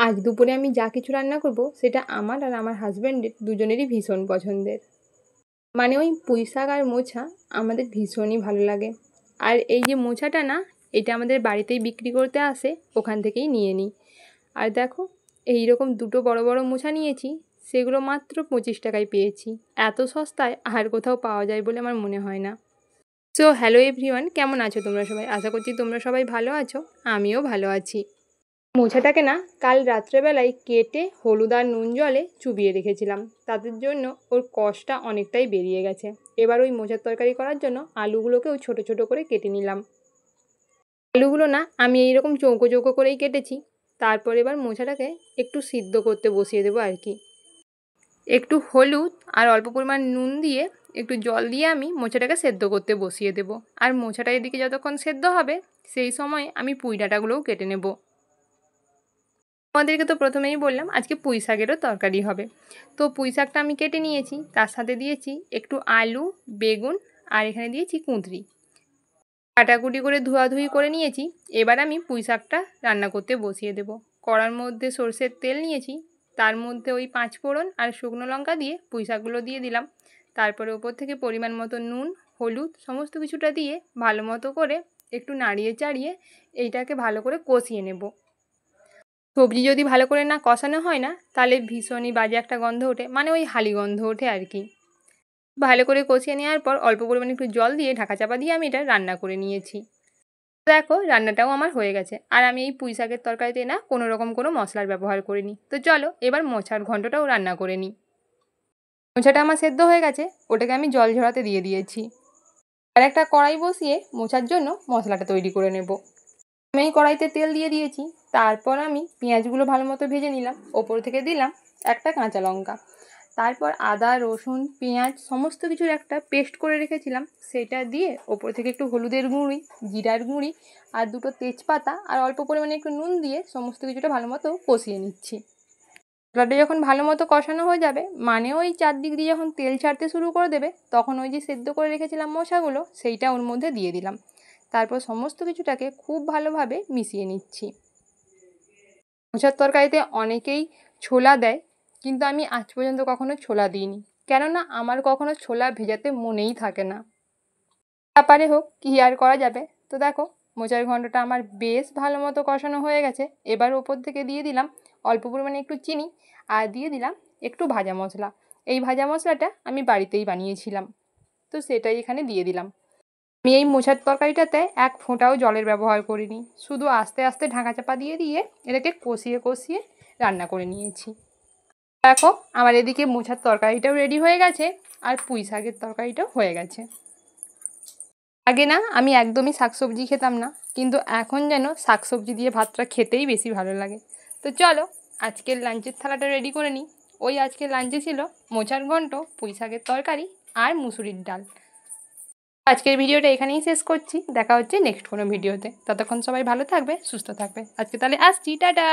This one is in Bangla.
আজ দুপুরে আমি যা কিছু রান্না করব সেটা আমার আর আমার হাজব্যান্ডের দুজনেরই ভীষণ পছন্দের। মানে ওই পুঁই শাক আর মোচা আমাদের ভীষণই ভালো লাগে। আর এই যে মোচাটা না, এটা আমাদের বাড়িতেই বিক্রি করতে আসে, ওখান থেকেই নিয়ে নিই। আর দেখো, এই রকম দুটো বড় বড় মোচা নিয়েছি, সেগুলো মাত্র 25 টাকায় পেয়েছি। এত সস্তায় আর কোথাও পাওয়া যায় বলে আমার মনে হয় না। সো হ্যালো এভরিওয়ান, কেমন আছো তোমরা সবাই? আশা করছি তোমরা সবাই ভালো আছো, আমিও ভালো আছি। মোচাটাকে না কাল রাত্রেবেলায় কেটে হলুদ আর নুন জলে চুবিয়ে রেখেছিলাম, তাদের জন্য ওর কষটা অনেকটাই বেরিয়ে গেছে। এবার ওই মোচার তরকারি করার জন্য আলুগুলোকেও ছোট ছোট করে কেটে নিলাম। আলুগুলো না আমি এইরকম চৌকো চৌকো করেই কেটেছি। তারপর এবার মোচাটাকে একটু সিদ্ধ করতে বসিয়ে দেবো আর কি। একটু হলুদ আর অল্প পরিমাণ নুন দিয়ে একটু জল দিয়ে আমি মোচাটাকে সেদ্ধ করতে বসিয়ে দেবো। আর মোচাটা এদিকে যতক্ষণ সেদ্ধ হবে সেই সময় আমি পুঁই ডাঁটাগুলোও কেটে নেব। আমাদেরকে তো প্রথমেই বললাম আজকে পুঁই শাকেরও তরকারি হবে। তো পুঁই শাকটা আমি কেটে নিয়েছি, তার সাথে দিয়েছি একটু আলু, বেগুন আর এখানে দিয়েছি কুঁদরি। কাটাকুটি করে ধোয়াধুয়ি করে নিয়েছি। এবার আমি পুঁই শাকটা রান্না করতে বসিয়ে দেব। কড়ার মধ্যে সরষের তেল নিয়েছি, তার মধ্যে ওই 5 ফোড়ন আর শুকনো লঙ্কা দিয়ে পুঁই শাকগুলো দিয়ে দিলাম। তারপরে ওপর থেকে পরিমাণ মতো নুন, হলুদ সমস্ত কিছুটা দিয়ে ভালো মতো করে একটু নাড়িয়ে চাড়িয়ে এইটাকে ভালো করে কষিয়ে নেব। সবজি যদি ভালো করে না কষানো হয় না, তাহলে ভীষণই বাজে একটা গন্ধ ওঠে, মানে ওই হালি গন্ধ ওঠে আর কি। ভালো করে কষিয়ে নেওয়ার পর অল্প পরিমাণে একটু জল দিয়ে ঢাকা চাপা দিয়ে আমি এটা রান্না করে নিয়েছি। দেখো রান্নাটাও আমার হয়ে গেছে। আর আমি এই পুঁই শাকের তরকারিতে না কোনো রকম কোনো মশলার ব্যবহার করিনি। তো চলো এবার মোচার ঘন্টটাও রান্না করে নিই। মোচাটা আমার সেদ্ধ হয়ে গেছে, ওটাকে আমি জল ঝরাতে দিয়ে দিয়েছি। আর একটা কড়াই বসিয়ে মোচার জন্য মশলাটা তৈরি করে নেব। আমি এই কড়াইতে তেল দিয়ে দিয়েছি। তারপর আমি পেঁয়াজগুলো ভালো মতো ভেজে নিলাম, ওপর থেকে দিলাম একটা কাঁচা লঙ্কা। তারপর আদা, রসুন, পেঁয়াজ সমস্ত কিছুর একটা পেস্ট করে রেখেছিলাম, সেটা দিয়ে ওপর থেকে একটু হলুদের গুঁড়ি, জিরার গুঁড়ি আর দুটো তেজপাতা আর অল্প পরিমাণে একটু নুন দিয়ে সমস্ত কিছুটা ভালো মতো কষিয়ে নিচ্ছি। মশলাটা যখন ভালো মতো কষানো হয়ে যাবে, মানে ওই চারদিক দিয়ে যখন তেল ছাড়তে শুরু করে দেবে, তখন ওই যে সেদ্ধ করে রেখেছিলাম মোচাগুলো সেইটা ওর মধ্যে দিয়ে দিলাম। তারপর সমস্ত কিছুটাকে খুব ভালোভাবে মিশিয়ে নিচ্ছি। মোচার তরকারিতে অনেকেই ছোলা দেয়, কিন্তু আমি আজ পর্যন্ত কখনো ছোলা দিইনি, কেননা আমার কখনো ছোলা ভেজাতে মনেই থাকে না। ব্যাপারে হোক, কী আর করা যাবে। তো দেখো মোচার ঘন্টটা আমার বেশ ভালো মতো কষানো হয়ে গেছে। এবার ওপর থেকে দিয়ে দিলাম অল্প পরিমাণে একটু চিনি আর দিয়ে দিলাম একটু ভাজা মশলা। এই ভাজা মশলাটা আমি বাড়িতেই বানিয়েছিলাম, তো সেটাই এখানে দিয়ে দিলাম। আমি এই মোচার তরকারিটাতে এক ফোঁটাও জলের ব্যবহার করিনি, শুধু আস্তে আস্তে ঢাকা চাপা দিয়ে দিয়ে এটাকে কষিয়ে কষিয়ে রান্না করে নিয়েছি। দেখো আমার এদিকে মোচার তরকারিটাও রেডি হয়ে গেছে আর পুঁই শাকের তরকারিটাও হয়ে গেছে। আগে না আমি একদমই শাকসবজি খেতাম না, কিন্তু এখন যেন শাকসবজি দিয়ে ভাতটা খেতেই বেশি ভালো লাগে। তো চলো আজকের লাঞ্চের থালাটা রেডি করে নিই। ওই আজকের লাঞ্চে ছিল মোচার ঘন্ট, পুঁই শাকের তরকারি আর মুসুরির ডাল। আজকের ভিডিওটা এখানেই শেষ করছি, দেখা হচ্ছে নেক্সট কোনো ভিডিওতে। ততক্ষণ সবাই ভালো থাকবে, সুস্থ থাকবে। আজকে তাহলে আসছি, টাটা।